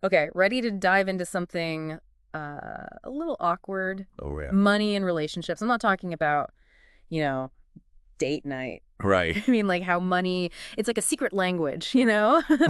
Okay, ready to dive into something a little awkward. Oh, yeah. Money and relationships. I'm not talking about, you know, date night. Right. I mean, like how money, it's like a secret language,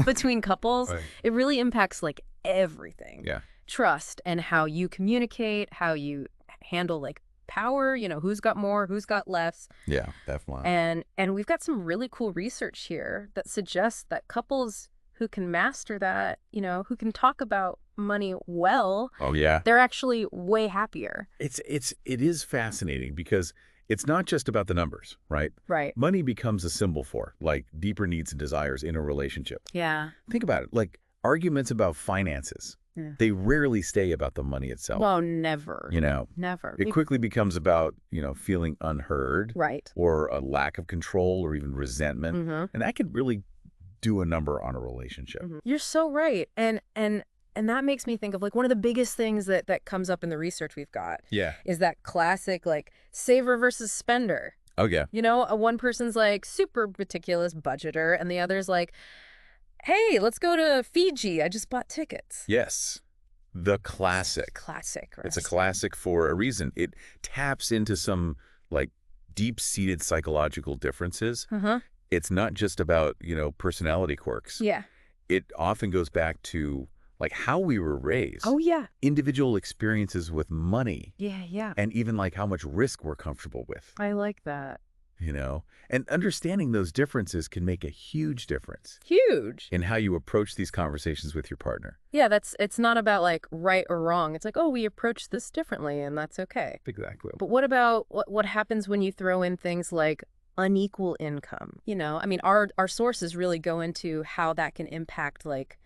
between couples. Right. It really impacts like everything. Yeah. Trust and how you communicate, how you handle like power, who's got more, who's got less. Yeah, definitely. And we've got some really cool research here that suggests that couples who can master that, who can talk about money well, Oh, yeah. they're actually way happier. It is fascinating because it's not just about the numbers, right? Right. Money becomes a symbol for, like, deeper needs and desires in a relationship. Yeah. Think about it. Like, arguments about finances, Yeah. they rarely stay about the money itself. Well, never. Never. It quickly becomes about, feeling unheard. Right. Or a lack of control or even resentment. Mm-hmm. And that could really do a number on a relationship. Mm-hmm. You're so right. And that makes me think of like one of the biggest things that comes up in the research we've got Yeah. is that classic like saver versus spender. Oh, yeah. One person's like super meticulous budgeter and the other's like, hey, let's go to Fiji. I just bought tickets. Yes. The classic. Classic. It's a classic for a reason. It taps into some, like, deep-seated psychological differences. Uh-huh. It's not just about, personality quirks. Yeah. It often goes back to, like, how we were raised. Oh, yeah. Individual experiences with money. Yeah, yeah. And even, like, how much risk we're comfortable with. I like that. And understanding those differences can make a huge difference Huge. in how you approach these conversations with your partner. Yeah, it's not about like right or wrong. It's like, oh, we approach this differently and that's okay. Exactly. But what about what happens when you throw in things like unequal income? I mean, our sources really go into how that can impact like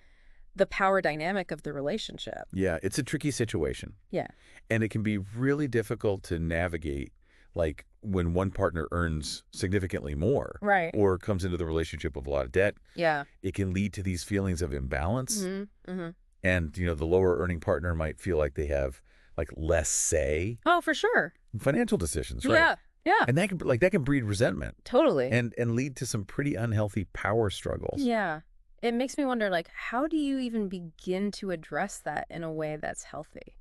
the power dynamic of the relationship. Yeah, it's a tricky situation. Yeah. And it can be really difficult to navigate, like, when one partner earns significantly more. Right. Or comes into the relationship with a lot of debt. Yeah. It can lead to these feelings of imbalance. Mm-hmm. Mm-hmm. And, the lower earning partner might feel like they have, like, less say Oh, for sure. in financial decisions, right? Yeah. Yeah. And that can breed resentment. Totally. And lead to some pretty unhealthy power struggles. Yeah. It makes me wonder, like, how do you even begin to address that in a way that's healthy?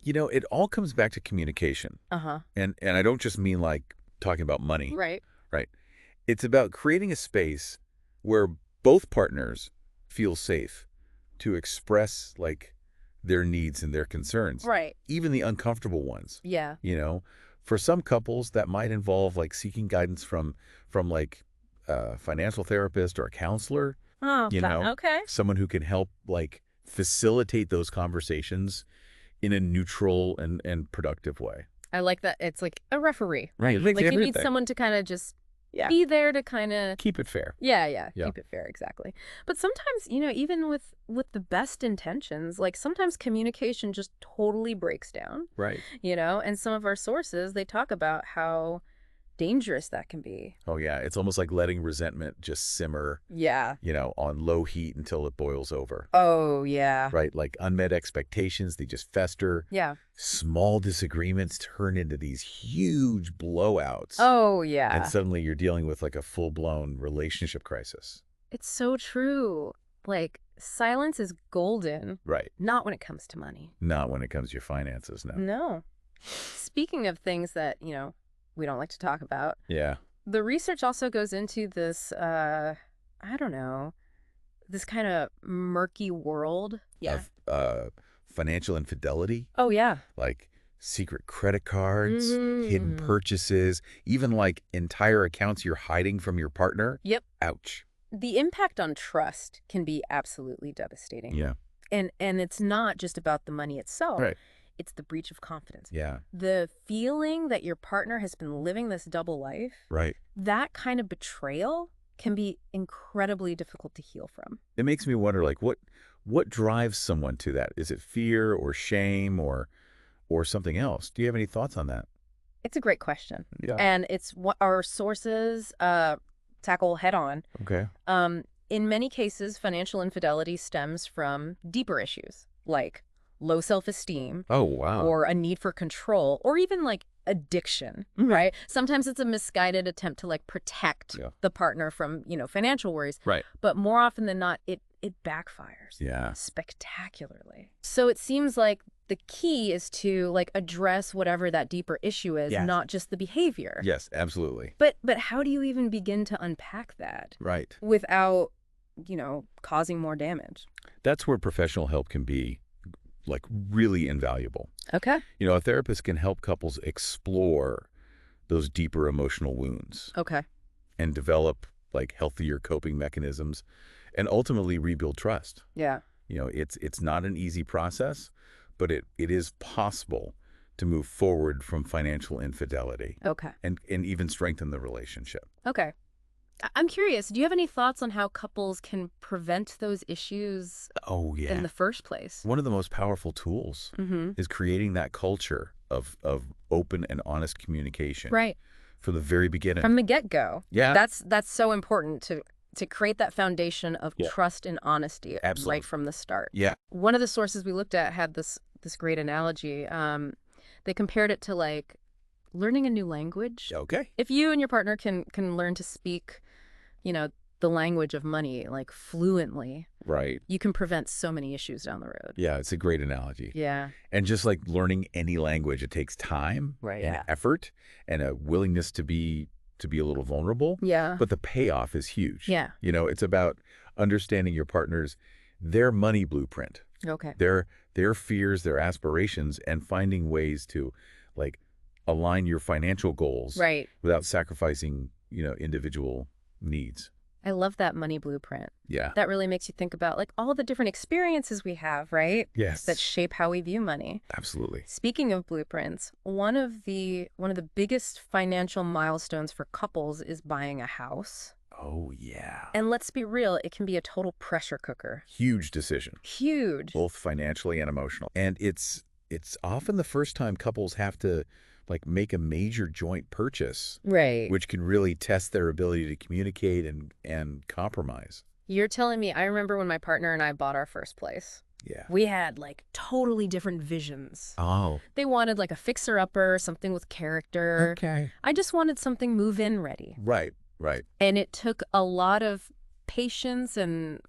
It all comes back to communication. Uh-huh. And I don't just mean, like, talking about money. Right. Right. It's about creating a space where both partners feel safe to express, like, their needs and their concerns. Right. Even the uncomfortable ones. Yeah. For some couples, that might involve, like, seeking guidance from like, a financial therapist or a counselor. Oh, okay. Someone who can help, like, facilitate those conversations in a neutral and productive way. I like that. It's like a referee. Right. Like you need someone to kind of just be there to kind of keep it fair. Yeah. Keep it fair, exactly. But sometimes, even with the best intentions, like sometimes communication just totally breaks down. Right. And some of our sources, they talk about how dangerous that can be. Oh, yeah. It's almost like letting resentment just simmer, Yeah. on low heat until it boils over. Oh, yeah. Right? Like unmet expectations, they just fester. Yeah. Small disagreements turn into these huge blowouts. Oh, yeah. And suddenly you're dealing with like a full-blown relationship crisis. It's so true. Like, silence is golden. Right. Not when it comes to money. Not when it comes to your finances, no. No. Speaking of things that, we don't like to talk about. Yeah. The research also goes into this, I don't know, this kind of murky world. Yeah. Of financial infidelity. Oh, yeah. Like secret credit cards, Mm-hmm. hidden purchases, even like entire accounts you're hiding from your partner. Yep. Ouch. The impact on trust can be absolutely devastating. Yeah. And it's not just about the money itself. Right. It's the breach of confidence. Yeah. The feeling that your partner has been living this double life. Right. That kind of betrayal can be incredibly difficult to heal from. It makes me wonder, like, what drives someone to that? Is it fear or shame or something else? Do you have any thoughts on that? It's a great question. Yeah. And it's what our sources tackle head on. Okay. In many cases, financial infidelity stems from deeper issues like low self-esteem. Oh, wow. Or a need for control, or even like addiction, right? Sometimes it's a misguided attempt to like protect the partner from, financial worries. Right. But more often than not, it it backfires. Yeah. Spectacularly. So it seems like the key is to like address whatever that deeper issue is, Yes. not just the behavior. Yes, absolutely. But how do you even begin to unpack that Right. without, causing more damage? That's where professional help can be like really invaluable. Okay. A therapist can help couples explore those deeper emotional wounds Okay. and develop like healthier coping mechanisms and ultimately rebuild trust. Yeah. It's not an easy process, but it is possible to move forward from financial infidelity Okay. and even strengthen the relationship. Okay. I'm curious, do you have any thoughts on how couples can prevent those issues Oh, yeah. in the first place? One of the most powerful tools Mm-hmm. is creating that culture of open and honest communication Right. from the very beginning. From the get-go. Yeah. That's so important to create that foundation of Yeah. trust and honesty Absolutely. right from the start. Yeah. One of the sources we looked at had this great analogy. They compared it to like learning a new language. Okay. If you and your partner can learn to speak, the language of money like fluently, Right. you can prevent so many issues down the road. Yeah, it's a great analogy. Yeah. And just like learning any language, it takes time Right. and Yeah. effort and a willingness to be a little vulnerable. Yeah. But the payoff is huge. Yeah. It's about understanding your partner's their money blueprint, Okay. their fears, their aspirations, and finding ways to like align your financial goals Right. without sacrificing, individual needs. I love that money blueprint. Yeah. That really makes you think about like all the different experiences we have, right? Yes. That shape how we view money. Absolutely. Speaking of blueprints, one of the biggest financial milestones for couples is buying a house. Oh, yeah. And let's be real, it can be a total pressure cooker. Huge decision, Huge. both financially and emotional. And it's often the first time couples have to like make a major joint purchase, Right. which can really test their ability to communicate and compromise. You're telling me, I remember when my partner and I bought our first place. Yeah. We had like totally different visions. Oh. They wanted like a fixer-upper, something with character. Okay. I just wanted something move-in ready. Right. Right. And it took a lot of patience and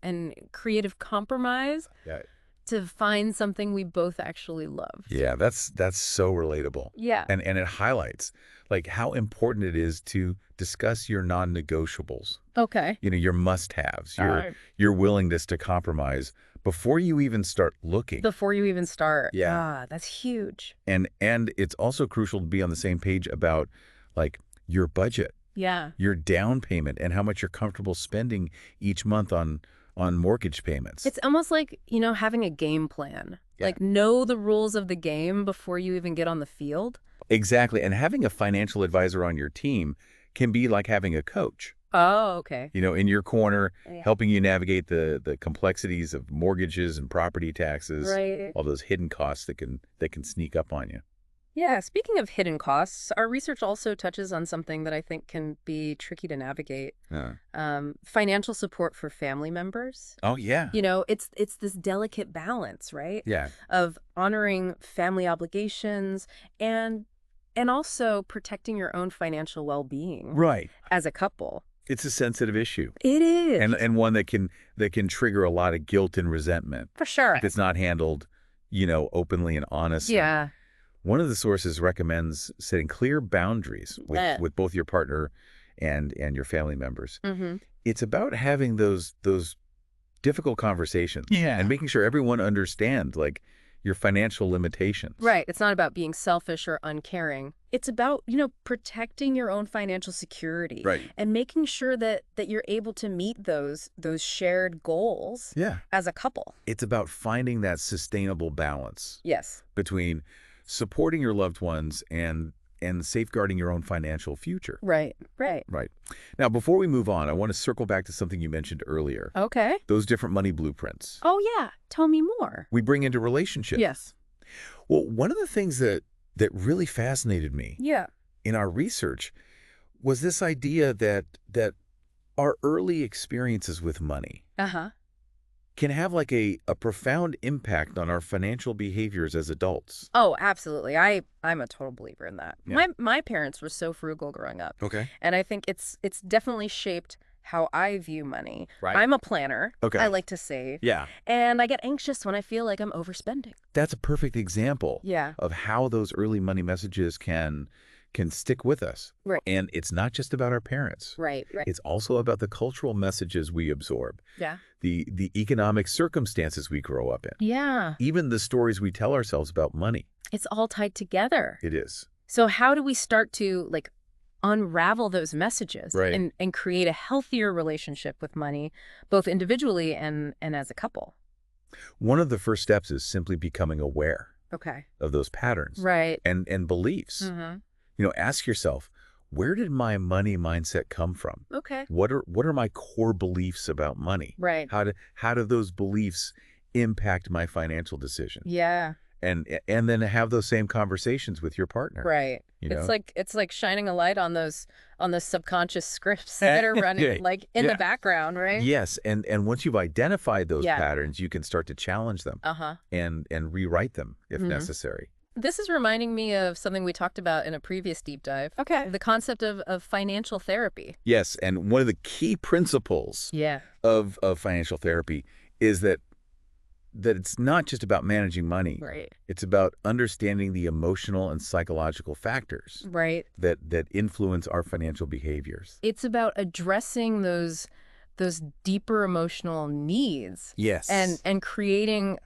creative compromise Yeah. to find something we both actually loved. Yeah. That's so relatable. Yeah. And it highlights like how important it is to discuss your non-negotiables. Okay. Your must-haves, Alright. your willingness to compromise before you even start looking. Before you even start. Yeah. Ah, that's huge. And it's also crucial to be on the same page about like your budget, Yeah. your down payment, and how much you're comfortable spending each month on mortgage payments. It's almost like, having a game plan. Yeah. Like know the rules of the game before you even get on the field. Exactly. And having a financial advisor on your team can be like having a coach, Oh, okay. in your corner, Yeah. helping you navigate the complexities of mortgages and property taxes, Right. all those hidden costs that can sneak up on you. Yeah, speaking of hidden costs, our research also touches on something that I think can be tricky to navigate. Financial support for family members. Oh, yeah. It's this delicate balance, right? Yeah. Of honoring family obligations and also protecting your own financial well-being Right. as a couple. It's a sensitive issue. It is. And one that can trigger a lot of guilt and resentment For sure. if it's not handled, openly and honestly. Yeah. One of the sources recommends setting clear boundaries Yeah. with both your partner and your family members. Mm-hmm. It's about having those difficult conversations. Yeah. And making sure everyone understands like your financial limitations. Right. It's not about being selfish or uncaring. It's about, protecting your own financial security. Right. And making sure that you're able to meet those shared goals Yeah. as a couple. It's about finding that sustainable balance Yes. between supporting your loved ones and safeguarding your own financial future. Right. Right. Right. Now, before we move on, I want to circle back to something you mentioned earlier. Okay. Those different money blueprints Oh, yeah. Tell me more. we bring into relationships. Yes. Well, one of the things that really fascinated me Yeah. in our research was this idea that our early experiences with money Uh-huh. can have like a profound impact on our financial behaviors as adults. Oh, absolutely. I'm a total believer in that. Yeah. My parents were so frugal growing up. Okay. And I think it's definitely shaped how I view money. Right. I'm a planner. Okay. I like to save. Yeah. And I get anxious when I feel like I'm overspending. That's a perfect example Yeah. of how those early money messages can stick with us. Right. And it's not just about our parents. Right. It's also about the cultural messages we absorb, Yeah. the economic circumstances we grow up in, Yeah. even the stories we tell ourselves about money. It's all tied together. It is. So how do we start to unravel those messages Right. and create a healthier relationship with money, both individually and as a couple? One of the first steps is simply becoming aware Okay. of those patterns Right. and beliefs. Mm-hmm. Ask yourself, where did my money mindset come from? Okay. What are my core beliefs about money? Right. How do those beliefs impact my financial decision? Yeah. And then have those same conversations with your partner. Right. You know? It's like shining a light on those subconscious scripts that are running in the background, right? Yes, and once you've identified those Yeah. patterns, you can start to challenge them Uh-huh. and rewrite them if Mhm. necessary. This is reminding me of something we talked about in a previous deep dive. Okay. The concept of financial therapy. Yes, and one of the key principles Yeah. of financial therapy is that it's not just about managing money. Right. It's about understanding the emotional and psychological factors Right. that influence our financial behaviors. It's about addressing those deeper emotional needs Yes. and creating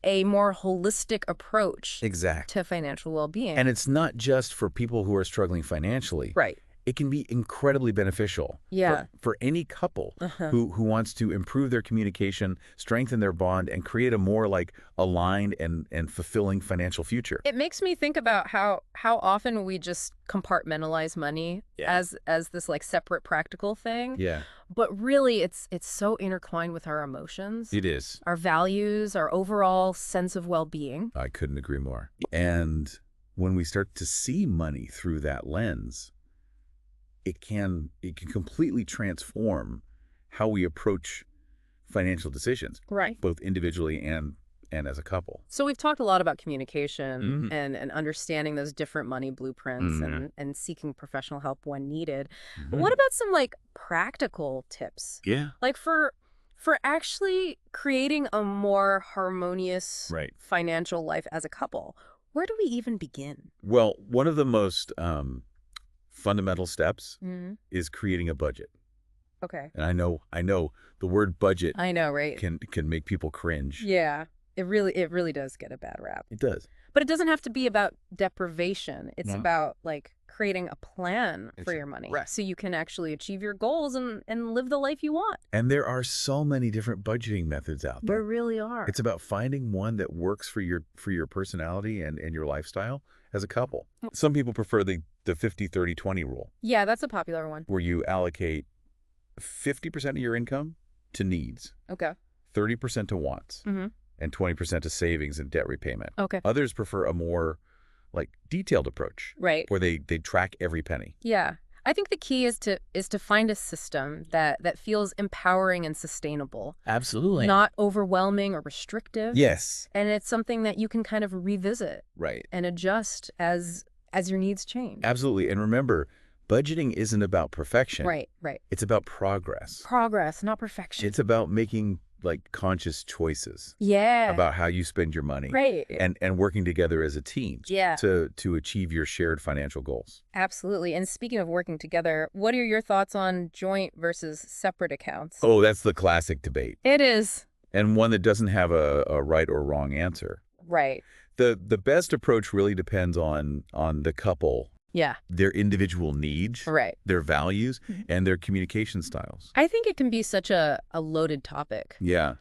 a more holistic approach exactly. to financial well-being. And it's not just for people who are struggling financially. right. It can be incredibly beneficial Yeah. for any couple Uh-huh. who wants to improve their communication, strengthen their bond, and create a more aligned and fulfilling financial future. It makes me think about how often we just compartmentalize money Yeah. as this separate practical thing. Yeah, But really it's so intertwined with our emotions, it is. our values, our overall sense of well-being. I couldn't agree more. And when we start to see money through that lens, it can completely transform how we approach financial decisions, both individually and as a couple. So we've talked a lot about communication Mhm. and understanding those different money blueprints Mhm. and seeking professional help when needed. Mhm. What about some practical tips? Yeah. For actually creating a more harmonious Right. financial life as a couple, where do we even begin? Well, one of the most fundamental steps Mm-hmm. is creating a budget. Okay. And I know the word budget I know, right? can make people cringe. Yeah. It really does get a bad rap. It does. But it doesn't have to be about deprivation. It's No. about creating a plan for It's- your money right. so you can actually achieve your goals and live the life you want. And there are so many different budgeting methods out There there. really are. It's about finding one that works for your personality and your lifestyle as a couple. Some people prefer the 50-30-20 rule, Yeah, that's a popular one. where you allocate 50% of your income to needs, Okay. 30% to wants, Mm-hmm. and 20% to savings and debt repayment. Okay. Others prefer a more detailed approach, Right. where they track every penny. Yeah. I think the key is to find a system that feels empowering and sustainable, Absolutely. not overwhelming or restrictive. Yes. And it's something that you can kind of revisit Right. and adjust as your needs change. Absolutely. And remember, budgeting isn't about perfection. Right, right. It's about progress. Progress, not perfection. It's about making conscious choices yeah. about how you spend your money. Right. And working together as a team Yeah. to achieve your shared financial goals. Absolutely. And speaking of working together, what are your thoughts on joint versus separate accounts? Oh, that's the classic debate, It is. and one that doesn't have a right or wrong answer. Right. The best approach really depends on the couple, Yeah. their individual needs, Right. their values, Mhm. and their communication styles. I think it can be such a loaded topic. Yeah.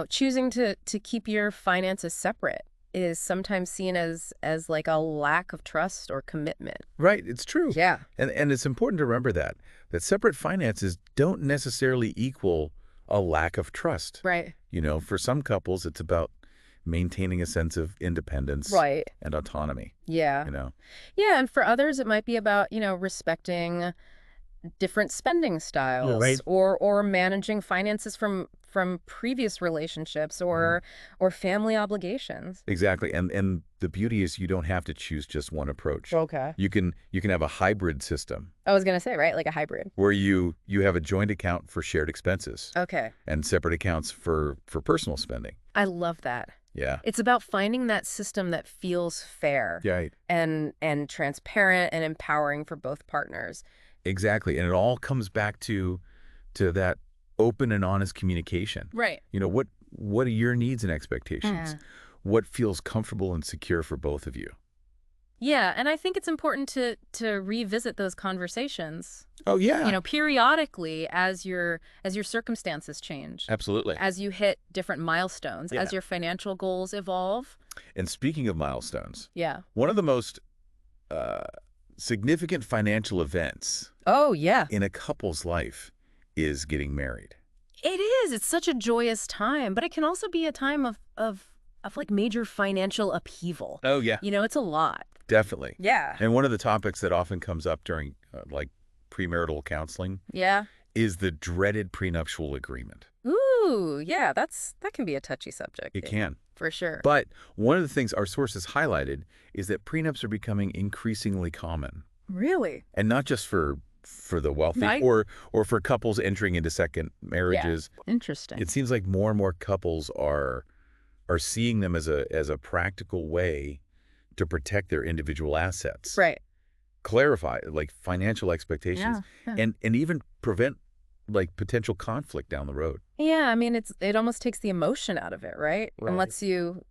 Choosing to keep your finances separate is sometimes seen as a lack of trust or commitment. Right. It's true. Yeah. And it's important to remember that separate finances don't necessarily equal a lack of trust. Right. For some couples, it's about maintaining a sense of independence Right. and autonomy. Yeah. Yeah. And for others, it might be about, respecting different spending styles Right. or managing finances from from previous relationships Mhm. or family obligations. Exactly. And the beauty is you don't have to choose just one approach. Okay. You can have a hybrid system I was gonna say, right? Like a hybrid. where you have a joint account for shared expenses Okay. and separate accounts for personal spending. I love that. Yeah. It's about finding that system that feels fair Yeah, right. and transparent and empowering for both partners. Exactly. And it all comes back to that open and honest communication. Right. What are your needs and expectations? Mm. What feels comfortable and secure for both of you? Yeah, and I think it's important to revisit those conversations, Oh, yeah. periodically as your circumstances change, Absolutely. as you hit different milestones, Yeah. as your financial goals evolve. And speaking of milestones, Yeah. one of the most uh, significant financial events Oh, yeah. in a couple's life is getting married. It is. It's such a joyous time, but it can also be a time of like major financial upheaval. Oh, yeah. It's a lot. Definitely. Yeah. And one of the topics that often comes up during like premarital counseling Yeah. is the dreaded prenuptial agreement. Ooh, yeah, that can be a touchy subject. It can. For sure. But one of the things our sources highlighted is that prenups are becoming increasingly common. Really? And not just for the wealthy Right. or for couples entering into second marriages. Interesting. It seems like more and more couples are seeing them as a practical way to protect their individual assets. Right. Clarify like financial expectations Yeah. and even prevent like potential conflict down the road. Yeah, I mean it almost takes the emotion out of it, right? Right. And lets you,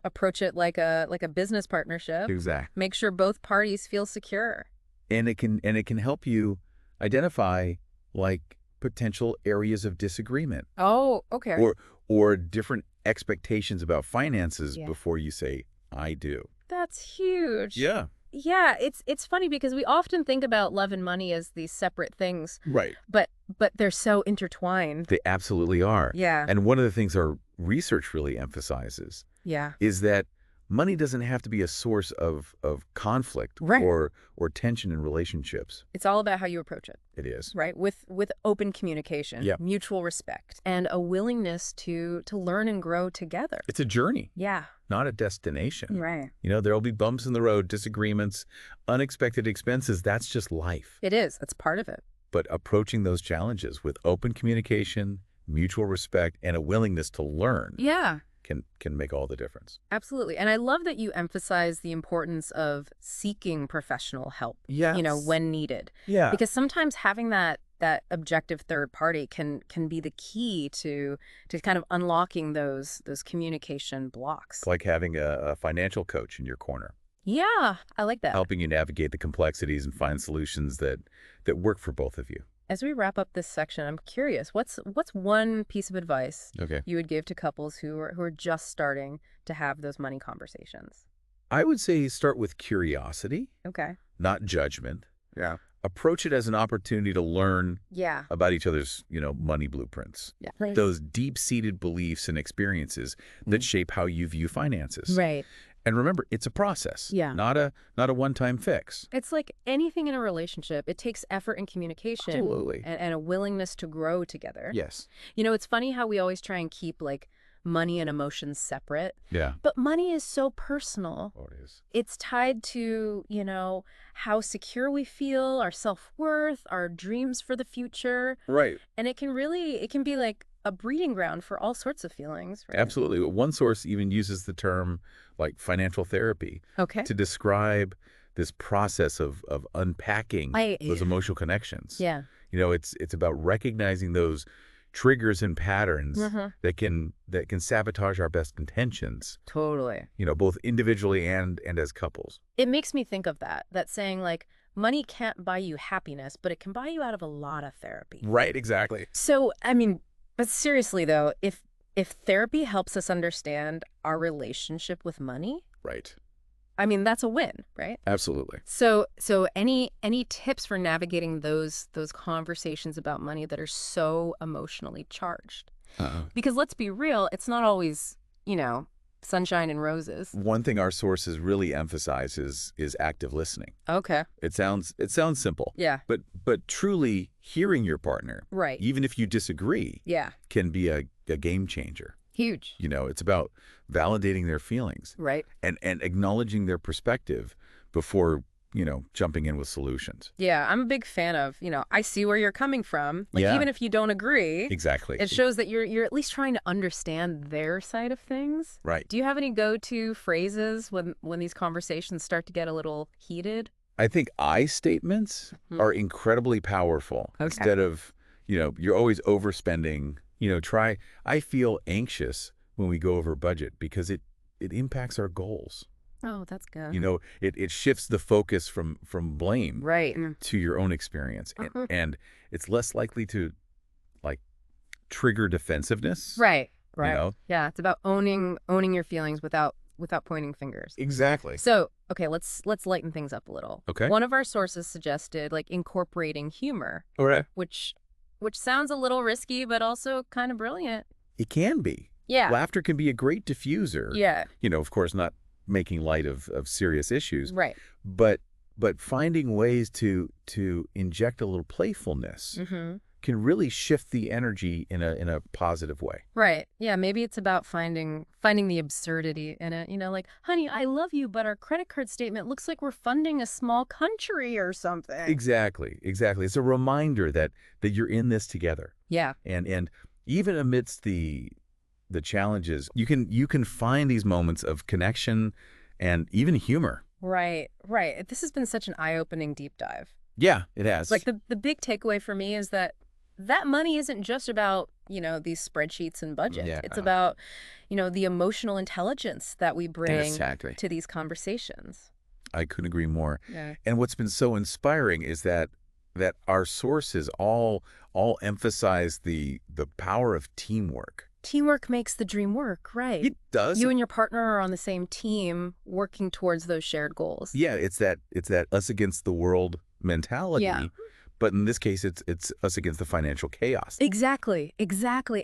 approach it like a business partnership. Exactly. Make sure both parties feel secure. And it can help you identify like potential areas of disagreement Oh, okay. or different expectations about finances Yeah. before you say I do. That's huge. Yeah. Yeah, it's funny because we often think about love and money as these separate things, Right. but they're so intertwined. They absolutely are. Yeah. And one of the things our research really emphasizes Yeah. is that money doesn't have to be a source of conflict Right. or tension in relationships. It's all about how you approach it, It is. right? With open communication, Yeah. mutual respect, and a willingness to learn and grow together. It's a journey, Yeah. not a destination. Right. There will be bumps in the road, disagreements, unexpected expenses. That's just life. It is. That's part of it. But approaching those challenges with open communication, mutual respect, and a willingness to learn Yeah. can make all the difference. Absolutely. And I love that you emphasize the importance of seeking professional help, Yes. when needed. Yeah. Because sometimes having that objective third party can be the key to kind of unlocking those communication blocks. It's like having a financial coach in your corner, Yeah, I like that. helping you navigate the complexities and find solutions that work for both of you. As we wrap up this section, I'm curious, what's one piece of advice Okay. you would give to couples who are just starting to have those money conversations? I would say start with curiosity, Okay. not judgment. Yeah. Approach it as an opportunity to learn Yeah. about each other's, money blueprints. Yeah. Those deep-seated beliefs and experiences that shape how you view finances. Right. And remember, it's a process. Yeah. Not a one-time fix. It's like anything in a relationship. It takes effort and communication. Absolutely. And a willingness to grow together. Yes. It's funny how we always try and keep like money and emotions separate. Yeah. But money is so personal. Oh, it is. It's tied to, how secure we feel, our self-worth, our dreams for the future. Right. And it can be like a breeding ground for all sorts of feelings. Right? Absolutely. One source even uses the term like financial therapy Okay. to describe this process of unpacking those emotional connections. Yeah. It's about recognizing those triggers and patterns Mhm. that can sabotage our best intentions, Totally. both individually and as couples. It makes me think of that saying like, money can't buy you happiness, but it can buy you out of a lot of therapy. Right, exactly. So, I mean, but seriously though, if therapy helps us understand our relationship with money, Right. I mean, that's a win, right? Absolutely. So any tips for navigating those conversations about money that are so emotionally charged? Because let's be real, it's not always, sunshine and roses. One thing our sources really emphasize is active listening. Okay. It sounds simple, Yeah. but truly hearing your partner, Right. even if you disagree, Yeah. can be a a game changer. Huge. It's about validating their feelings Right. and acknowledging their perspective before, jumping in with solutions. Yeah, I'm a big fan of, I see where you're coming from. Like, Yeah. even if you don't agree, Exactly. it shows that you're at least trying to understand their side of things. Right. Do you have any go-to phrases when these conversations start to get a little heated? I think I statements are incredibly powerful. Okay. Instead of, you're always overspending, I feel anxious when we go over budget because it impacts our goals. Oh, that's good. It shifts the focus from blame Right. to your own experience. And it's less likely to, like, trigger defensiveness. Right. Right. You know? Yeah, it's about owning your feelings without pointing fingers. Exactly. So, okay, let's lighten things up a little. Okay. One of our sources suggested like incorporating humor, All right. which sounds a little risky, but also kind of brilliant. It can be. Yeah. Laughter can be a great diffuser. Yeah. Of course, not making light of serious issues, Right. but finding ways to inject a little playfulness Mm-hmm. can really shift the energy in a positive way. Right. Yeah, maybe it's about finding the absurdity in it. Like, honey, I love you, but our credit card statement looks like we're funding a small country or something. Exactly. It's a reminder that you're in this together. Yeah. And even amidst the challenges, you can find these moments of connection and even humor. Right. Right. This has been such an eye-opening deep dive. Yeah, it has. Like the big takeaway for me is that money isn't just about, these spreadsheets and budget. Yeah. It's about, the emotional intelligence that we bring Exactly. to these conversations. I couldn't agree more. Yeah. And what's been so inspiring is that our sources all emphasize the power of teamwork. Teamwork makes the dream work, right? It does. You and your partner are on the same team working towards those shared goals. Yeah, it's that us against the world mentality. Yeah. But in this case, it's us against the financial chaos. Exactly.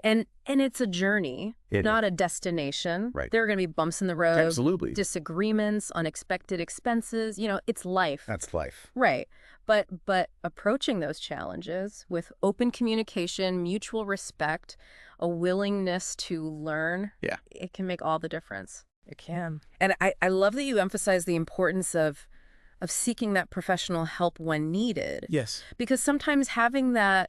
And it's a journey, not a destination. Right. There are going to be bumps in the road. Absolutely. Disagreements, unexpected expenses. It's life. That's life. Right. But approaching those challenges with open communication, mutual respect, a willingness to learn, it can make all the difference. It can. And I love that you emphasize the importance of seeking that professional help when needed. Yes. Because sometimes having that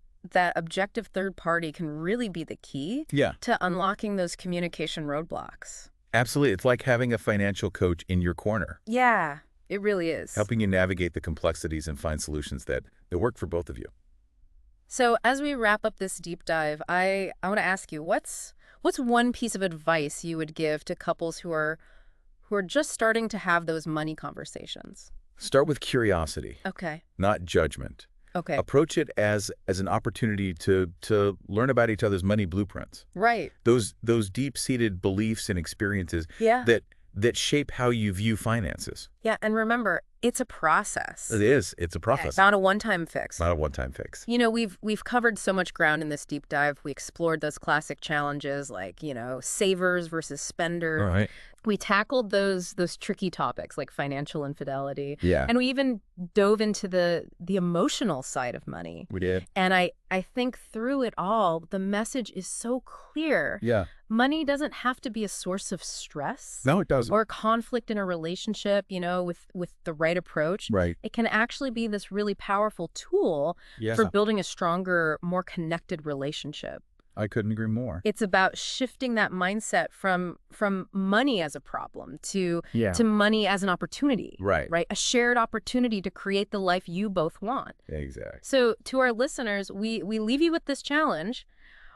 objective third party can really be the key to unlocking those communication roadblocks. Absolutely. It's like having a financial coach in your corner. Yeah, it really is. Helping you navigate the complexities and find solutions that work for both of you. So as we wrap up this deep dive, I want to ask you, what's one piece of advice you would give to couples who are just starting to have those money conversations? Start with curiosity, Okay. not judgment. Okay. Approach it as an opportunity to learn about each other's money blueprints. Right. Those deep-seated beliefs and experiences Yeah. that shape how you view finances. Yeah, and remember, it's a process. It is. It's a process. It's not a one-time fix. Not a one-time fix. We've covered so much ground in this deep dive. We explored those classic challenges like, savers versus spenders. All right. We tackled those tricky topics like financial infidelity. Yeah. And we even dove into the emotional side of money. We did. And I think through it all, the message is so clear. Yeah. Money doesn't have to be a source of stress. No, it doesn't. Or conflict in a relationship, with the right approach. Right. It can actually be this really powerful tool Yeah. for building a stronger, more connected relationship. I couldn't agree more. It's about shifting that mindset from money as a problem to Yeah. money as an opportunity. Right. Right? A shared opportunity to create the life you both want. Exactly. So to our listeners, we leave you with this challenge.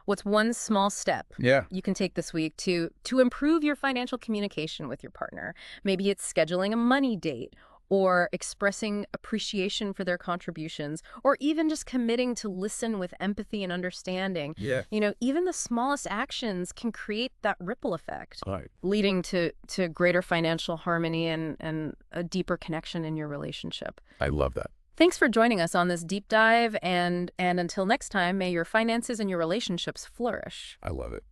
What's one small step Yeah. you can take this week to improve your financial communication with your partner? Maybe it's scheduling a money date, or expressing appreciation for their contributions, or even just committing to listen with empathy and understanding. Yeah. Even the smallest actions can create that ripple effect, All right. leading to greater financial harmony and a deeper connection in your relationship. I love that. Thanks for joining us on this deep dive, and until next time, may your finances and your relationships flourish. I love it.